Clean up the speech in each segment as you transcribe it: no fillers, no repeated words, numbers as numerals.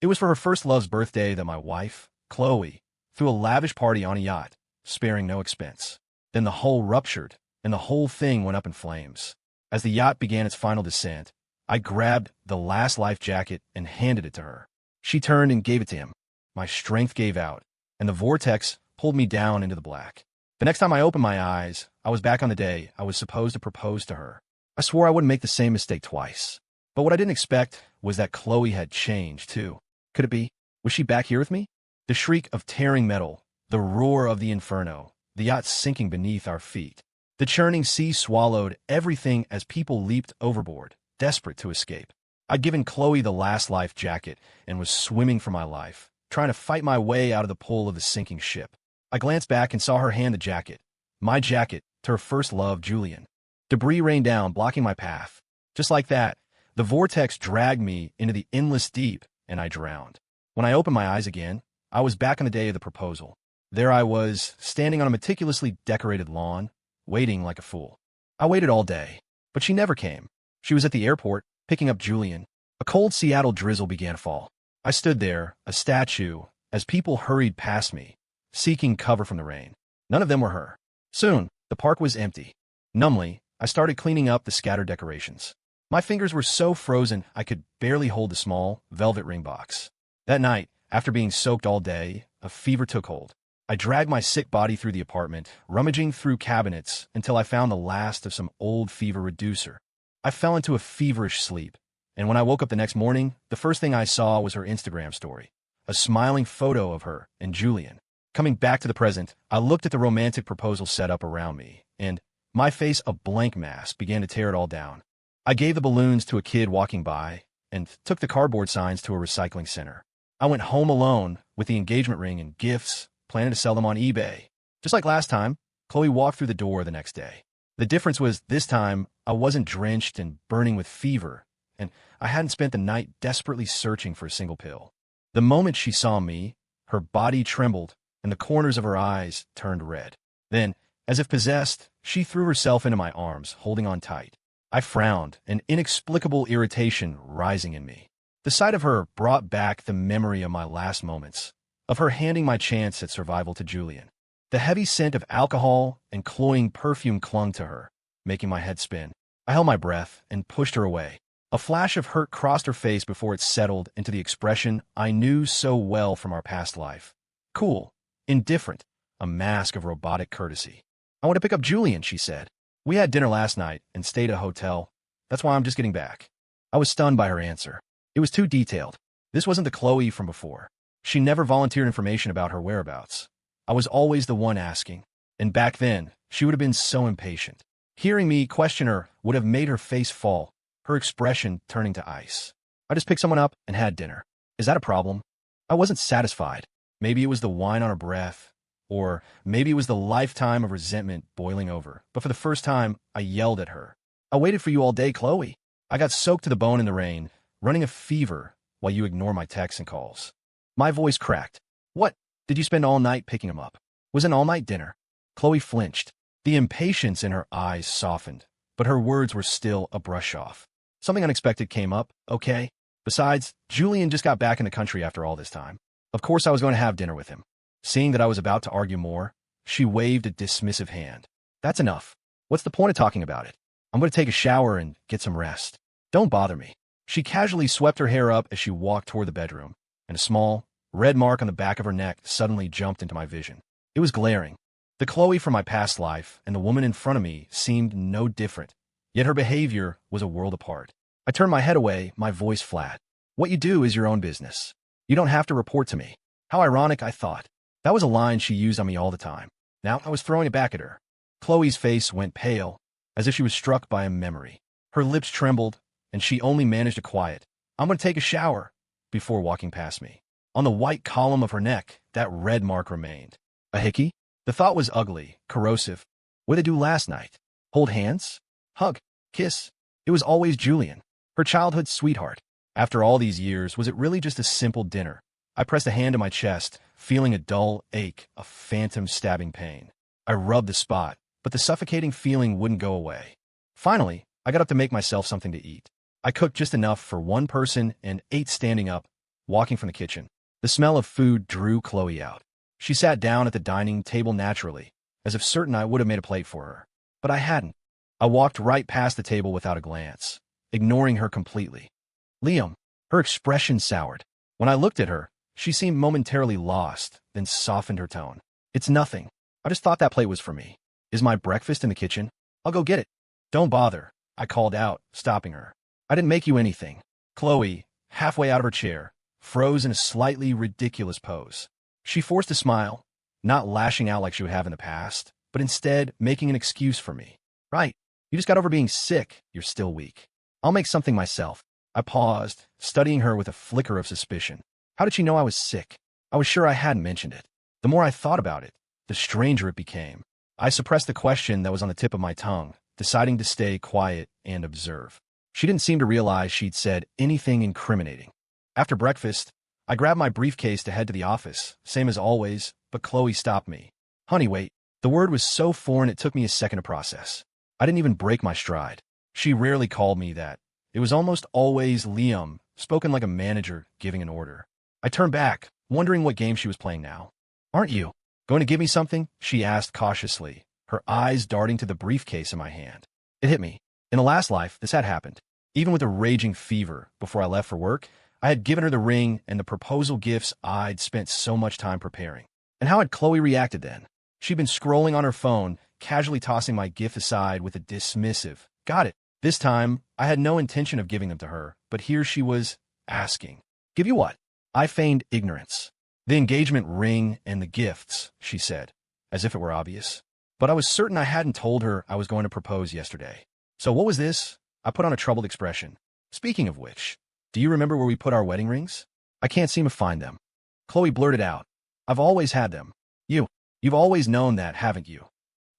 It was for her first love's birthday that my wife, Chloe, threw a lavish party on a yacht, sparing no expense. Then the hull ruptured, and the whole thing went up in flames. As the yacht began its final descent, I grabbed the last life jacket and handed it to her. She turned and gave it to him. My strength gave out, and the vortex pulled me down into the black. The next time I opened my eyes, I was back on the day I was supposed to propose to her. I swore I wouldn't make the same mistake twice. But what I didn't expect was that Chloe had changed, too. Could it be? Was she back here with me? The shriek of tearing metal, the roar of the inferno, the yacht sinking beneath our feet. The churning sea swallowed everything as people leaped overboard, desperate to escape. I'd given Chloe the last life jacket and was swimming for my life, trying to fight my way out of the pull of the sinking ship. I glanced back and saw her hand the jacket, my jacket, to her first love, Julian. Debris rained down, blocking my path. Just like that, the vortex dragged me into the endless deep, and I drowned. When I opened my eyes again, I was back on the day of the proposal. There I was, standing on a meticulously decorated lawn, waiting like a fool. I waited all day, but she never came. She was at the airport, picking up Julian. A cold Seattle drizzle began to fall. I stood there, a statue, as people hurried past me, seeking cover from the rain. None of them were her. Soon, the park was empty. Numbly, I started cleaning up the scattered decorations. My fingers were so frozen I could barely hold the small, velvet ring box. That night, after being soaked all day, a fever took hold. I dragged my sick body through the apartment, rummaging through cabinets until I found the last of some old fever reducer. I fell into a feverish sleep, and when I woke up the next morning, the first thing I saw was her Instagram story, a smiling photo of her and Julian. Coming back to the present, I looked at the romantic proposal set up around me, and my face a blank mass began to tear it all down. I gave the balloons to a kid walking by and took the cardboard signs to a recycling center. I went home alone with the engagement ring and gifts, planning to sell them on eBay. Just like last time, Chloe walked through the door the next day. The difference was this time I wasn't drenched and burning with fever, and I hadn't spent the night desperately searching for a single pill. The moment she saw me, her body trembled and the corners of her eyes turned red. Then, as if possessed, she threw herself into my arms, holding on tight. I frowned, an inexplicable irritation rising in me. The sight of her brought back the memory of my last moments, of her handing my chance at survival to Julian. The heavy scent of alcohol and cloying perfume clung to her, making my head spin. I held my breath and pushed her away. A flash of hurt crossed her face before it settled into the expression I knew so well from our past life. Cool, indifferent, a mask of robotic courtesy. I want to pick up Julian, she said. We had dinner last night and stayed at a hotel. That's why I'm just getting back. I was stunned by her answer. It was too detailed. This wasn't the Chloe from before. She never volunteered information about her whereabouts. I was always the one asking. And back then, she would have been so impatient. Hearing me question her would have made her face fall, her expression turning to ice. I just picked someone up and had dinner. Is that a problem? I wasn't satisfied. Maybe it was the wine on her breath, or maybe it was the lifetime of resentment boiling over. But for the first time, I yelled at her. I waited for you all day, Chloe. I got soaked to the bone in the rain, running a fever while you ignore my texts and calls. My voice cracked. What? Did you spend all night picking him up? Was an all-night dinner? Chloe flinched. The impatience in her eyes softened, but her words were still a brush off. Something unexpected came up, okay? Besides, Julian just got back in the country after all this time. Of course I was going to have dinner with him. Seeing that I was about to argue more, she waved a dismissive hand. That's enough. What's the point of talking about it? I'm going to take a shower and get some rest. Don't bother me. She casually swept her hair up as she walked toward the bedroom, and a small, red mark on the back of her neck suddenly jumped into my vision. It was glaring. The Chloe from my past life and the woman in front of me seemed no different, yet her behavior was a world apart. I turned my head away, my voice flat. What you do is your own business. You don't have to report to me. How ironic, I thought. That was a line she used on me all the time. Now I was throwing it back at her. Chloe's face went pale, as if she was struck by a memory. Her lips trembled, and she only managed to quiet. I'm going to take a shower, before walking past me. On the white column of her neck, that red mark remained. A hickey? The thought was ugly, corrosive. What did they do last night? Hold hands? Hug? Kiss? It was always Julian, her childhood sweetheart. After all these years, was it really just a simple dinner? I pressed a hand to my chest, feeling a dull ache, a phantom stabbing pain. I rubbed the spot, but the suffocating feeling wouldn't go away. Finally, I got up to make myself something to eat. I cooked just enough for one person and ate standing up, walking from the kitchen. The smell of food drew Chloe out. She sat down at the dining table naturally, as if certain I would have made a plate for her. But I hadn't. I walked right past the table without a glance, ignoring her completely. Liam. Her expression soured. When I looked at her, she seemed momentarily lost, then softened her tone. It's nothing. I just thought that plate was for me. Is my breakfast in the kitchen? I'll go get it. Don't bother, I called out, stopping her. I didn't make you anything. Chloe, halfway out of her chair, froze in a slightly ridiculous pose. She forced a smile, not lashing out like she would have in the past, but instead making an excuse for me. Right, you just got over being sick, you're still weak. I'll make something myself. I paused, studying her with a flicker of suspicion. How did she know I was sick? I was sure I hadn't mentioned it. The more I thought about it, the stranger it became. I suppressed the question that was on the tip of my tongue, deciding to stay quiet and observe. She didn't seem to realize she'd said anything incriminating. After breakfast, I grabbed my briefcase to head to the office, same as always, but Chloe stopped me. Honey, wait. The word was so foreign it took me a second to process. I didn't even break my stride. She rarely called me that. It was almost always Liam, spoken like a manager giving an order. I turned back, wondering what game she was playing now. Aren't you going to give me something? She asked cautiously, her eyes darting to the briefcase in my hand. It hit me. In the last life, this had happened. Even with a raging fever, before I left for work, I had given her the ring and the proposal gifts I'd spent so much time preparing. And how had Chloe reacted then? She'd been scrolling on her phone, casually tossing my gift aside with a dismissive, got it. This time, I had no intention of giving them to her, but here she was, asking. Give you what? I feigned ignorance. The engagement ring and the gifts, she said, as if it were obvious. But I was certain I hadn't told her I was going to propose yesterday. So what was this? I put on a troubled expression. Speaking of which, do you remember where we put our wedding rings? I can't seem to find them. Chloe blurted out. I've always had them. You've always known that, haven't you?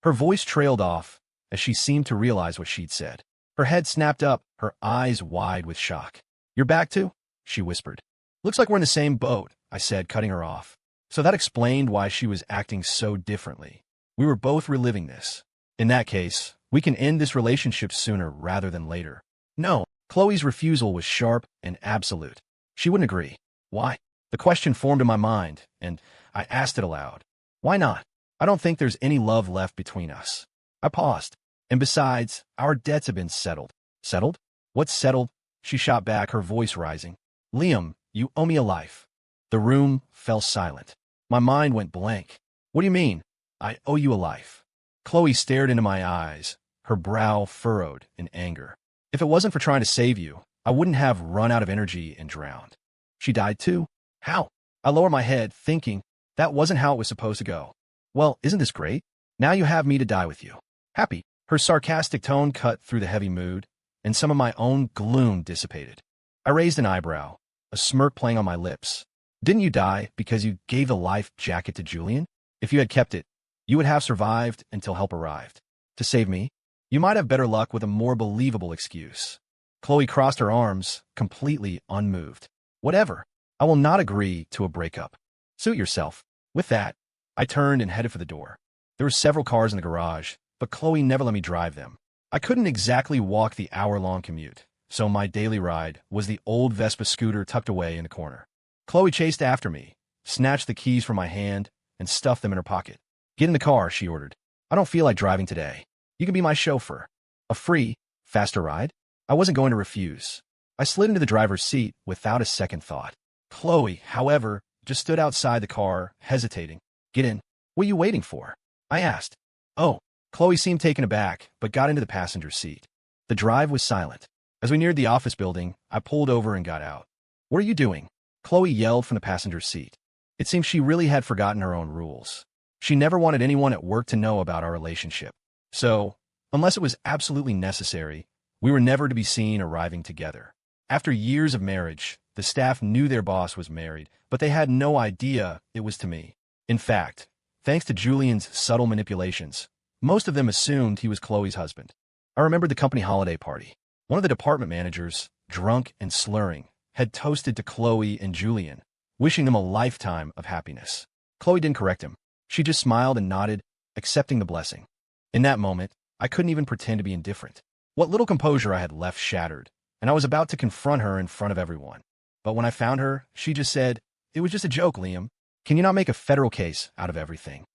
Her voice trailed off as she seemed to realize what she'd said. Her head snapped up, her eyes wide with shock. You're back too? She whispered. Looks like we're in the same boat, I said, cutting her off. So that explained why she was acting so differently. We were both reliving this. In that case, we can end this relationship sooner rather than later. No, Chloe's refusal was sharp and absolute. She wouldn't agree. Why? The question formed in my mind, and I asked it aloud. Why not? I don't think there's any love left between us. I paused. And besides, our debts have been settled. Settled? What's settled? She shot back, her voice rising. Liam, you owe me a life. The room fell silent. My mind went blank. What do you mean? I owe you a life. Chloe stared into my eyes, her brow furrowed in anger. If it wasn't for trying to save you, I wouldn't have run out of energy and drowned. She died too? How? I lowered my head, thinking that wasn't how it was supposed to go. Well, isn't this great? Now you have me to die with you. Happy. Her sarcastic tone cut through the heavy mood, and some of my own gloom dissipated. I raised an eyebrow, a smirk playing on my lips. Didn't you die because you gave the life jacket to Julian? If you had kept it, you would have survived until help arrived. To save me, you might have better luck with a more believable excuse. Chloe crossed her arms, completely unmoved. Whatever. I will not agree to a breakup. Suit yourself. With that, I turned and headed for the door. There were several cars in the garage, but Chloe never let me drive them. I couldn't exactly walk the hour-long commute, so my daily ride was the old Vespa scooter tucked away in the corner. Chloe chased after me, snatched the keys from my hand, and stuffed them in her pocket. Get in the car, she ordered. I don't feel like driving today. You can be my chauffeur. A free, faster ride? I wasn't going to refuse. I slid into the driver's seat without a second thought. Chloe, however, just stood outside the car, hesitating. Get in. What are you waiting for? I asked. Oh. Chloe seemed taken aback, but got into the passenger seat. The drive was silent. As we neared the office building, I pulled over and got out. What are you doing? Chloe yelled from the passenger seat. It seemed she really had forgotten her own rules. She never wanted anyone at work to know about our relationship. So, unless it was absolutely necessary, we were never to be seen arriving together. After years of marriage, the staff knew their boss was married, but they had no idea it was to me. In fact, thanks to Julian's subtle manipulations, most of them assumed he was Chloe's husband. I remembered the company holiday party. One of the department managers, drunk and slurring, had toasted to Chloe and Julian, wishing them a lifetime of happiness. Chloe didn't correct him. She just smiled and nodded, accepting the blessing. In that moment, I couldn't even pretend to be indifferent. What little composure I had left shattered, and I was about to confront her in front of everyone. But when I found her, she just said, "It was just a joke, Liam. Can you not make a federal case out of everything?"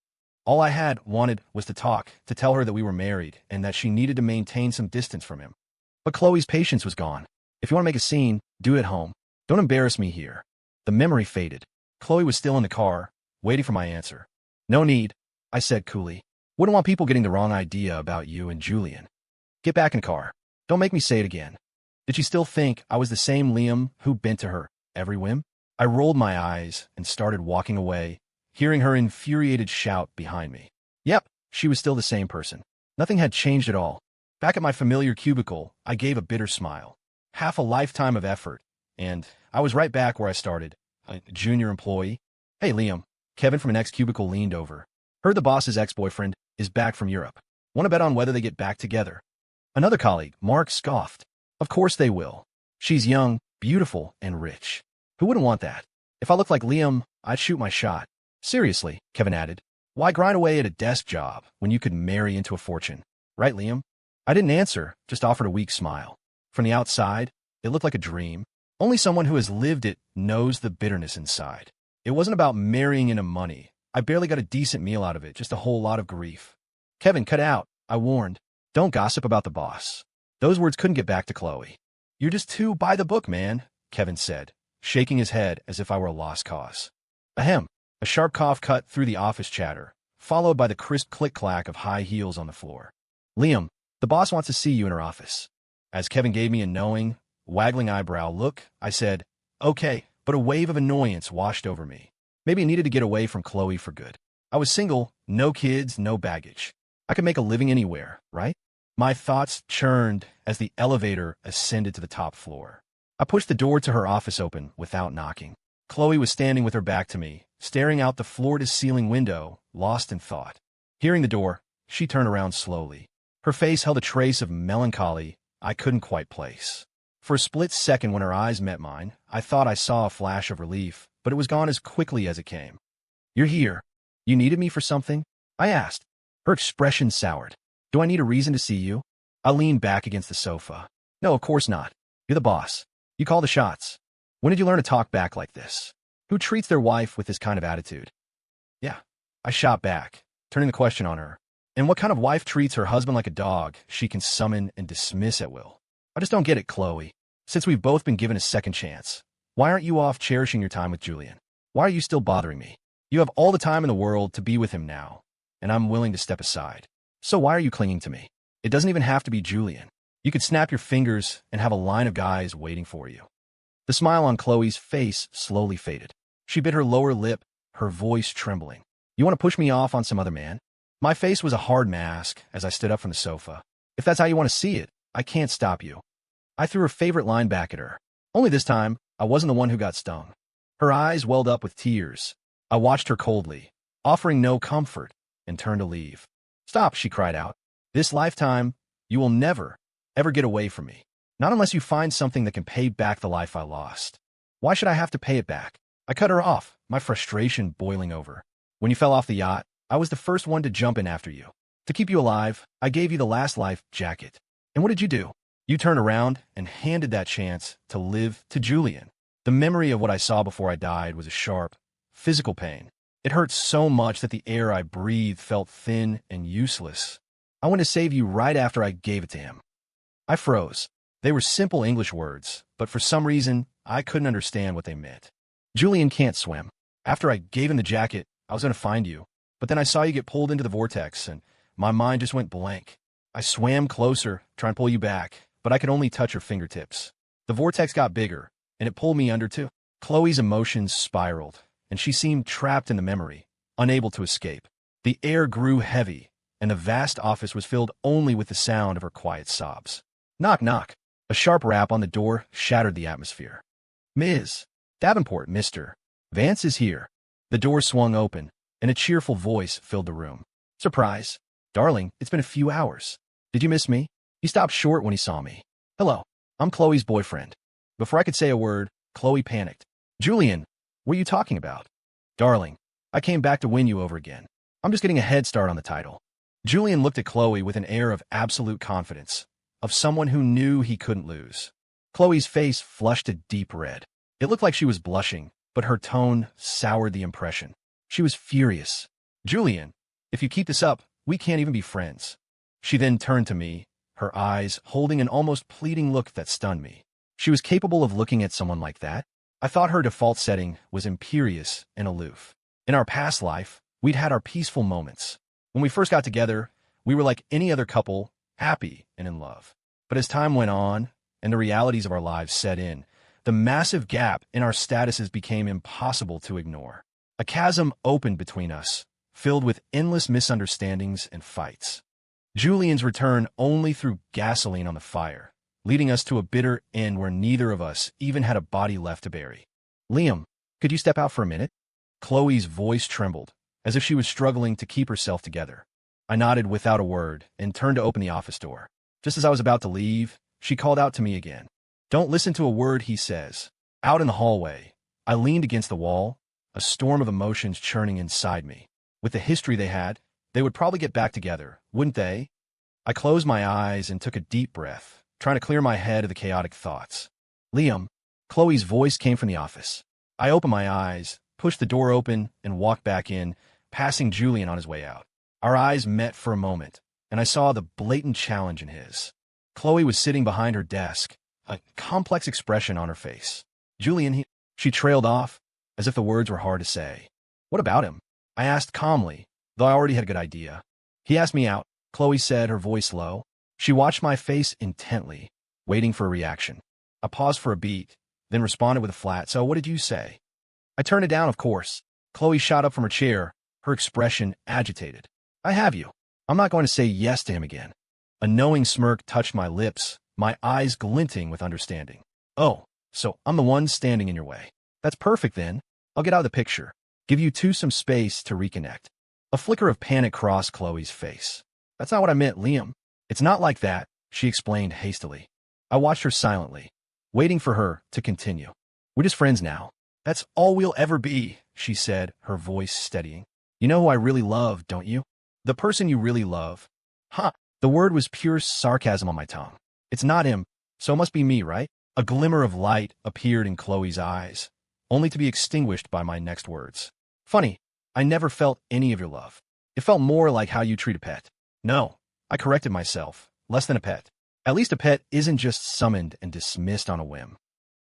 All I had wanted was to talk, to tell her that we were married and that she needed to maintain some distance from him. But Chloe's patience was gone. "If you want to make a scene, do it at home. Don't embarrass me here." The memory faded. Chloe was still in the car, waiting for my answer. "No need," I said coolly. "Wouldn't want people getting the wrong idea about you and Julian. Get back in the car. Don't make me say it again." Did she still think I was the same Liam who bent to her every whim? I rolled my eyes and started walking away, hearing her infuriated shout behind me. Yep, she was still the same person. Nothing had changed at all. Back at my familiar cubicle, I gave a bitter smile. Half a lifetime of effort, and I was right back where I started, a junior employee. "Hey, Liam." Kevin from the next cubicle leaned over. "Heard the boss's ex-boyfriend is back from Europe. Want to bet on whether they get back together?" Another colleague, Mark, scoffed. "Of course they will. She's young, beautiful, and rich. Who wouldn't want that? If I looked like Liam, I'd shoot my shot." "Seriously," Kevin added. "Why grind away at a desk job when you could marry into a fortune? Right, Liam?" I didn't answer, just offered a weak smile. From the outside, it looked like a dream. Only someone who has lived it knows the bitterness inside. It wasn't about marrying into money. I barely got a decent meal out of it, just a whole lot of grief. "Kevin, cut out," I warned. "Don't gossip about the boss." Those words couldn't get back to Chloe. "You're just too by the book, man," Kevin said, shaking his head as if I were a lost cause. Ahem. A sharp cough cut through the office chatter, followed by the crisp click-clack of high heels on the floor. "Liam, the boss wants to see you in her office." As Kevin gave me a knowing, waggling eyebrow look, I said, "Okay," but a wave of annoyance washed over me. Maybe I needed to get away from Chloe for good. I was single, no kids, no baggage. I could make a living anywhere, right? My thoughts churned as the elevator ascended to the top floor. I pushed the door to her office open without knocking. Chloe was standing with her back to me, staring out the floor-to-ceiling window, lost in thought. Hearing the door, she turned around slowly. Her face held a trace of melancholy I couldn't quite place. For a split second when her eyes met mine, I thought I saw a flash of relief, but it was gone as quickly as it came. "You're here. You needed me for something?" I asked. Her expression soured. "Do I need a reason to see you?" I leaned back against the sofa. "No, of course not. You're the boss. You call the shots. When did you learn to talk back like this? Who treats their wife with this kind of attitude?" "Yeah." I shot back, turning the question on her. "And what kind of wife treats her husband like a dog she can summon and dismiss at will? I just don't get it, Chloe. Since we've both been given a second chance, why aren't you off cherishing your time with Julian? Why are you still bothering me? You have all the time in the world to be with him now, and I'm willing to step aside. So why are you clinging to me? It doesn't even have to be Julian. You could snap your fingers and have a line of guys waiting for you." The smile on Chloe's face slowly faded. She bit her lower lip, her voice trembling. "You want to push me off on some other man?" My face was a hard mask as I stood up from the sofa. "If that's how you want to see it, I can't stop you." I threw her favorite line back at her. Only this time, I wasn't the one who got stung. Her eyes welled up with tears. I watched her coldly, offering no comfort, and turned to leave. "Stop," she cried out. "This lifetime, you will never, ever get away from me. Not unless you find something that can pay back the life I lost." "Why should I have to pay it back?" I cut her off, my frustration boiling over. "When you fell off the yacht, I was the first one to jump in after you. To keep you alive, I gave you the last life jacket. And what did you do? You turned around and handed that chance to live to Julian." The memory of what I saw before I died was a sharp, physical pain. It hurt so much that the air I breathed felt thin and useless. "I went to save you right after I gave it to him." I froze. They were simple English words, but for some reason, I couldn't understand what they meant. "Julian can't swim. After I gave him the jacket, I was going to find you. But then I saw you get pulled into the vortex, and my mind just went blank. I swam closer, trying to pull you back, but I could only touch your fingertips. The vortex got bigger, and it pulled me under too." Chloe's emotions spiraled, and she seemed trapped in the memory, unable to escape. The air grew heavy, and the vast office was filled only with the sound of her quiet sobs. Knock, knock. A sharp rap on the door shattered the atmosphere. "Ms. Davenport, Mr. Vance is here." The door swung open, and a cheerful voice filled the room. "Surprise. Darling, it's been a few hours. Did you miss me?" He stopped short when he saw me. "Hello, I'm Chloe's boyfriend." Before I could say a word, Chloe panicked. "Julian, what are you talking about?" "Darling, I came back to win you over again. I'm just getting a head start on the title." Julian looked at Chloe with an air of absolute confidence, of someone who knew he couldn't lose. Chloe's face flushed a deep red. It looked like she was blushing, but her tone soured the impression. She was furious. Julian, if you keep this up, we can't even be friends. She then turned to me, her eyes holding an almost pleading look that stunned me. She was capable of looking at someone like that? I thought her default setting was imperious and aloof. In our past life, we'd had our peaceful moments. When we first got together, we were like any other couple, happy and in love. But as time went on, and the realities of our lives set in, the massive gap in our statuses became impossible to ignore. A chasm opened between us, filled with endless misunderstandings and fights. Julian's return only threw gasoline on the fire, leading us to a bitter end where neither of us even had a body left to bury. Liam, could you step out for a minute? Chloe's voice trembled, as if she was struggling to keep herself together. I nodded without a word and turned to open the office door. Just as I was about to leave, she called out to me again. Don't listen to a word he says. Out in the hallway, I leaned against the wall, a storm of emotions churning inside me. With the history they had, they would probably get back together, wouldn't they? I closed my eyes and took a deep breath, trying to clear my head of the chaotic thoughts. Liam, Chloe's voice came from the office. I opened my eyes, pushed the door open, and walked back in, passing Julian on his way out. Our eyes met for a moment, and I saw the blatant challenge in his. Chloe was sitting behind her desk, a complex expression on her face. Julian, she trailed off, as if the words were hard to say. What about him? I asked calmly, though I already had a good idea. He asked me out, Chloe said, her voice low. She watched my face intently, waiting for a reaction. I paused for a beat, then responded with a flat, so what did you say? I turned it down, of course. Chloe shot up from her chair, her expression agitated. I have you. I'm not going to say yes to him again. A knowing smirk touched my lips, my eyes glinting with understanding. Oh, so I'm the one standing in your way. That's perfect then. I'll get out of the picture. Give you two some space to reconnect. A flicker of panic crossed Chloe's face. That's not what I meant, Liam. It's not like that, she explained hastily. I watched her silently, waiting for her to continue. We're just friends now. That's all we'll ever be, she said, her voice steadying. You know who I really love, don't you? The person you really love. Huh, the word was pure sarcasm on my tongue. It's not him, so it must be me, right? A glimmer of light appeared in Chloe's eyes, only to be extinguished by my next words. Funny, I never felt any of your love. It felt more like how you treat a pet. No, I corrected myself, less than a pet. At least a pet isn't just summoned and dismissed on a whim.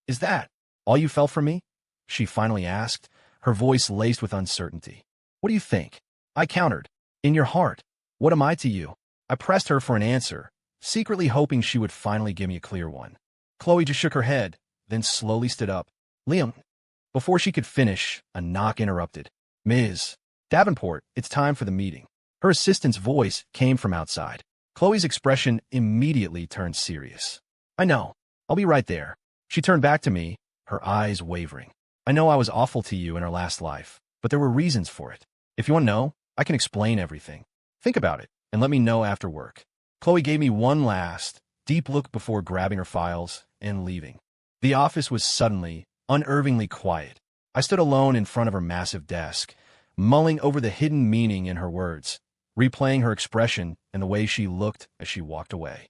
Is that all you felt for me? She finally asked, her voice laced with uncertainty. What do you think? I countered. In your heart, what am I to you? I pressed her for an answer, secretly hoping she would finally give me a clear one. Chloe just shook her head, then slowly stood up. Liam. Before she could finish, a knock interrupted. Ms. Davenport, it's time for the meeting. Her assistant's voice came from outside. Chloe's expression immediately turned serious. I know. I'll be right there. She turned back to me, her eyes wavering. I know I was awful to you in our last life, but there were reasons for it. If you want to know, I can explain everything. Think about it, and let me know after work. Chloe gave me one last, deep look before grabbing her files and leaving. The office was suddenly, unnervingly quiet. I stood alone in front of her massive desk, mulling over the hidden meaning in her words, replaying her expression and the way she looked as she walked away.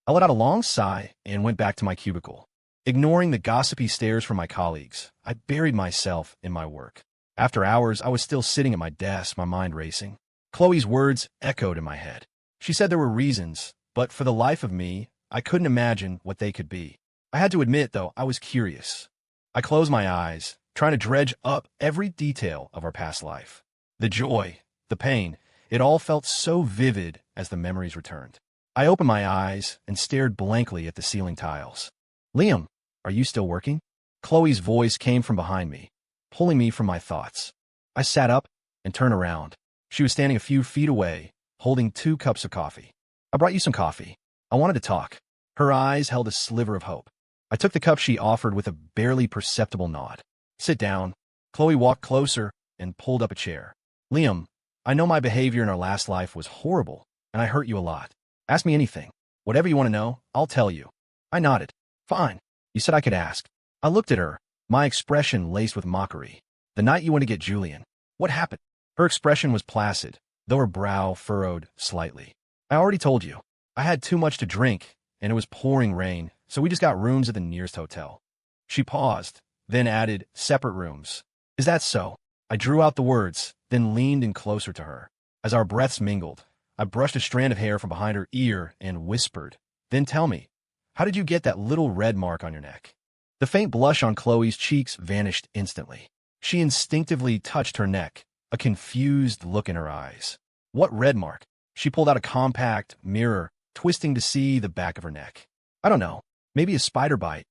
I let out a long sigh and went back to my cubicle. Ignoring the gossipy stares from my colleagues, I buried myself in my work. After hours, I was still sitting at my desk, my mind racing. Chloe's words echoed in my head. She said there were reasons, but for the life of me, I couldn't imagine what they could be. I had to admit, though, I was curious. I closed my eyes, trying to dredge up every detail of our past life. The joy, the pain, it all felt so vivid as the memories returned. I opened my eyes and stared blankly at the ceiling tiles. Liam, are you still working? Chloe's voice came from behind me, pulling me from my thoughts. I sat up and turned around. She was standing a few feet away, holding 2 cups of coffee. I brought you some coffee. I wanted to talk. Her eyes held a sliver of hope. I took the cup she offered with a barely perceptible nod. Sit down. Chloe walked closer and pulled up a chair. Liam, I know my behavior in our last life was horrible, and I hurt you a lot. Ask me anything. Whatever you want to know, I'll tell you. I nodded. Fine. You said I could ask. I looked at her, my expression laced with mockery. The night you went to get Julian. What happened? Her expression was placid, though her brow furrowed slightly. I already told you. I had too much to drink, and it was pouring rain, so we just got rooms at the nearest hotel. She paused, then added, separate rooms. Is that so? I drew out the words, then leaned in closer to her. As our breaths mingled, I brushed a strand of hair from behind her ear and whispered, then tell me, how did you get that little red mark on your neck? The faint blush on Chloe's cheeks vanished instantly. She instinctively touched her neck, a confused look in her eyes. What red mark? She pulled out a compact mirror, twisting to see the back of her neck. I don't know. Maybe a spider bite.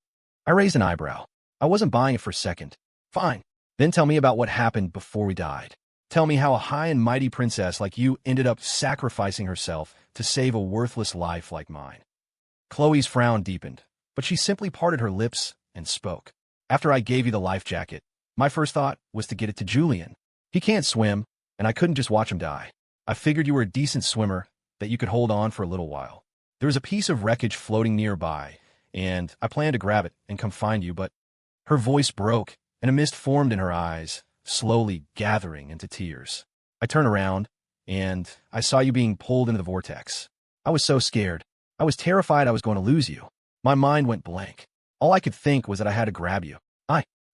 I raised an eyebrow. I wasn't buying it for a second. Fine. Then tell me about what happened before we died. Tell me how a high and mighty princess like you ended up sacrificing herself to save a worthless life like mine. Chloe's frown deepened, but she simply parted her lips and spoke. After I gave you the life jacket, my first thought was to get it to Julian. He can't swim, and I couldn't just watch him die. I figured you were a decent swimmer, that you could hold on for a little while. There was a piece of wreckage floating nearby, and I planned to grab it and come find you, but her voice broke, and a mist formed in her eyes, slowly gathering into tears. I turned around, and I saw you being pulled into the vortex. I was so scared. I was terrified I was going to lose you. My mind went blank. All I could think was that I had to grab you.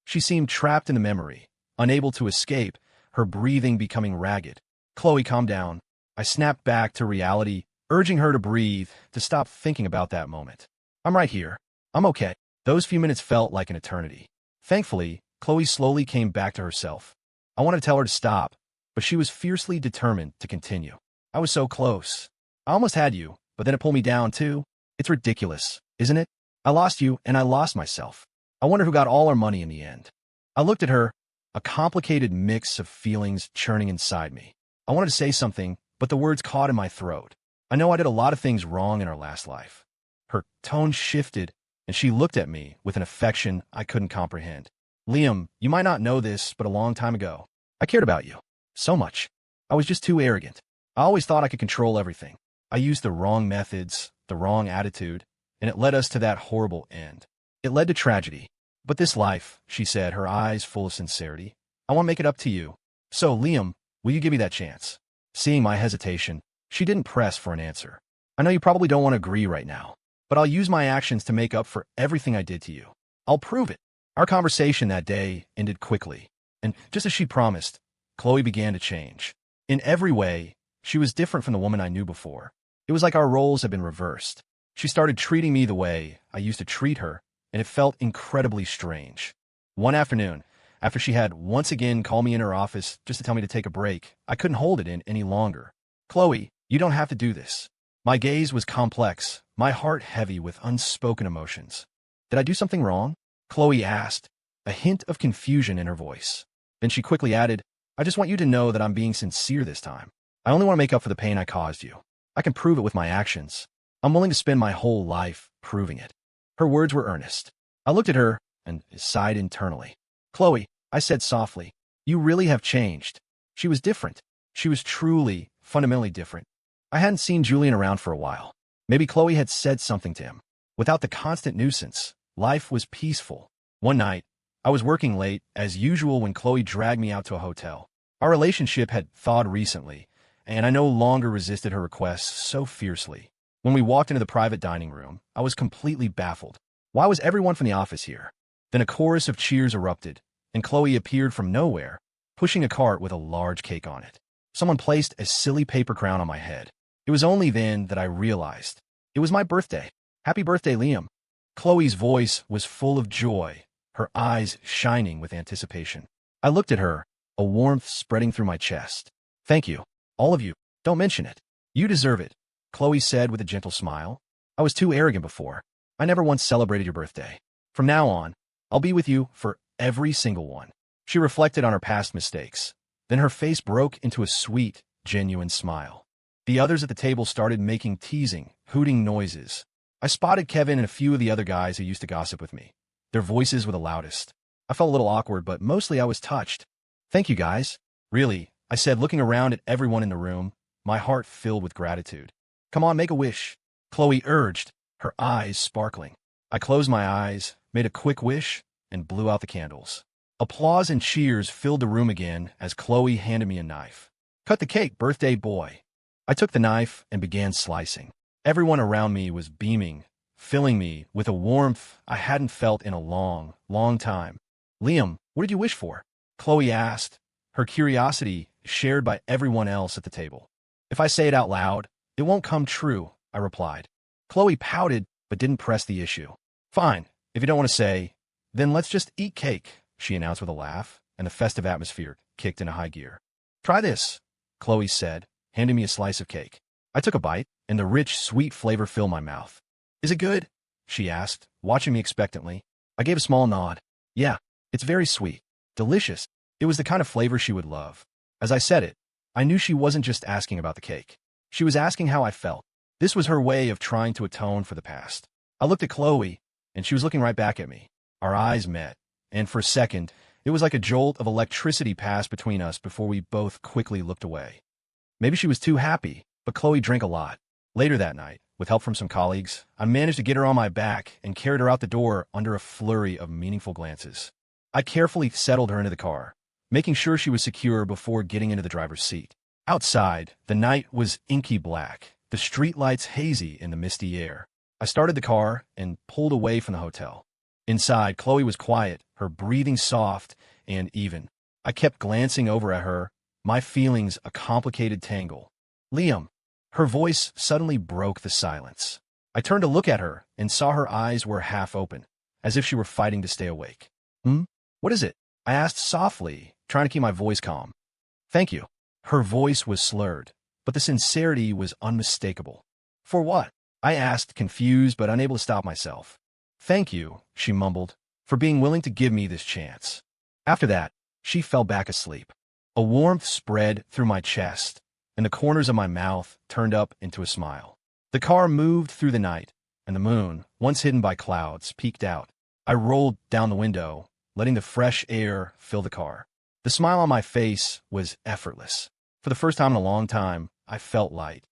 She seemed trapped in the memory, unable to escape, her breathing becoming ragged. Chloe, calm down. I snapped back to reality, urging her to breathe, to stop thinking about that moment. I'm right here. I'm okay. Those few minutes felt like an eternity. Thankfully, Chloe slowly came back to herself. I wanted to tell her to stop, but she was fiercely determined to continue. I was so close. I almost had you, but then it pulled me down too. It's ridiculous, isn't it? I lost you, and I lost myself. I wonder who got all our money in the end. I looked at her, a complicated mix of feelings churning inside me. I wanted to say something, but the words caught in my throat. I know I did a lot of things wrong in our last life. Her tone shifted, and she looked at me with an affection I couldn't comprehend. Liam, you might not know this, but a long time ago, I cared about you. So much. I was just too arrogant. I always thought I could control everything. I used the wrong methods, the wrong attitude, and it led us to that horrible end. It led to tragedy. But this life, she said, her eyes full of sincerity, I want to make it up to you. So, Liam, will you give me that chance? Seeing my hesitation, she didn't press for an answer. I know you probably don't want to agree right now, but I'll use my actions to make up for everything I did to you. I'll prove it. Our conversation that day ended quickly, and just as she promised, Chloe began to change. In every way, she was different from the woman I knew before. It was like our roles had been reversed. She started treating me the way I used to treat her, and it felt incredibly strange. One afternoon, after she had once again called me in her office just to tell me to take a break, I couldn't hold it in any longer. Chloe, you don't have to do this. My gaze was complex, my heart heavy with unspoken emotions. Did I do something wrong? Chloe asked, a hint of confusion in her voice. Then she quickly added, I just want you to know that I'm being sincere this time. I only want to make up for the pain I caused you. I can prove it with my actions. I'm willing to spend my whole life proving it. Her words were earnest. I looked at her and sighed internally. Chloe, I said softly, you really have changed. She was different. She was truly, fundamentally different. I hadn't seen Julian around for a while. Maybe Chloe had said something to him. Without the constant nuisance, life was peaceful. One night, I was working late, as usual, when Chloe dragged me out to a hotel. Our relationship had thawed recently, and I no longer resisted her requests so fiercely. When we walked into the private dining room, I was completely baffled. Why was everyone from the office here? Then a chorus of cheers erupted, and Chloe appeared from nowhere, pushing a cart with a large cake on it. Someone placed a silly paper crown on my head. It was only then that I realized. It was my birthday. Happy birthday, Liam. Chloe's voice was full of joy, her eyes shining with anticipation. I looked at her, a warmth spreading through my chest. Thank you. All of you. Don't mention it. You deserve it, Chloe said with a gentle smile. I was too arrogant before. I never once celebrated your birthday. From now on, I'll be with you for every single one. She reflected on her past mistakes. Then her face broke into a sweet, genuine smile. The others at the table started making teasing, hooting noises. I spotted Kevin and a few of the other guys who used to gossip with me. Their voices were the loudest. I felt a little awkward, but mostly I was touched. Thank you, guys. Really, I said, looking around at everyone in the room, my heart filled with gratitude. Come on, make a wish, Chloe urged, her eyes sparkling. I closed my eyes, made a quick wish, and blew out the candles. Applause and cheers filled the room again as Chloe handed me a knife. Cut the cake, birthday boy. I took the knife and began slicing. Everyone around me was beaming, filling me with a warmth I hadn't felt in a long, long time. Liam, what did you wish for? Chloe asked, her curiosity shared by everyone else at the table. If I say it out loud, it won't come true, I replied. Chloe pouted, but didn't press the issue. Fine, if you don't want to say, then let's just eat cake, she announced with a laugh, and the festive atmosphere kicked into high gear. Try this, Chloe said, handing me a slice of cake. I took a bite, and the rich, sweet flavor filled my mouth. Is it good? She asked, watching me expectantly. I gave a small nod. Yeah, it's very sweet. Delicious. It was the kind of flavor she would love. As I said it, I knew she wasn't just asking about the cake. She was asking how I felt. This was her way of trying to atone for the past. I looked at Chloe, and she was looking right back at me. Our eyes met, and for a second, it was like a jolt of electricity passed between us before we both quickly looked away. Maybe she was too happy, but Chloe drank a lot. Later that night, with help from some colleagues, I managed to get her on my back and carried her out the door under a flurry of meaningful glances. I carefully settled her into the car, making sure she was secure before getting into the driver's seat. Outside, the night was inky black, the streetlights hazy in the misty air. I started the car and pulled away from the hotel. Inside, Chloe was quiet, her breathing soft and even. I kept glancing over at her, my feelings a complicated tangle. Liam. Her voice suddenly broke the silence. I turned to look at her and saw her eyes were half open, as if she were fighting to stay awake. What is it? I asked softly, trying to keep my voice calm. Thank you. Her voice was slurred, but the sincerity was unmistakable. For what? I asked, confused but unable to stop myself. Thank you, she mumbled, for being willing to give me this chance. After that, she fell back asleep. A warmth spread through my chest, and the corners of my mouth turned up into a smile. The car moved through the night, and the moon, once hidden by clouds, peeked out. I rolled down the window, letting the fresh air fill the car. The smile on my face was effortless. For the first time in a long time, I felt light.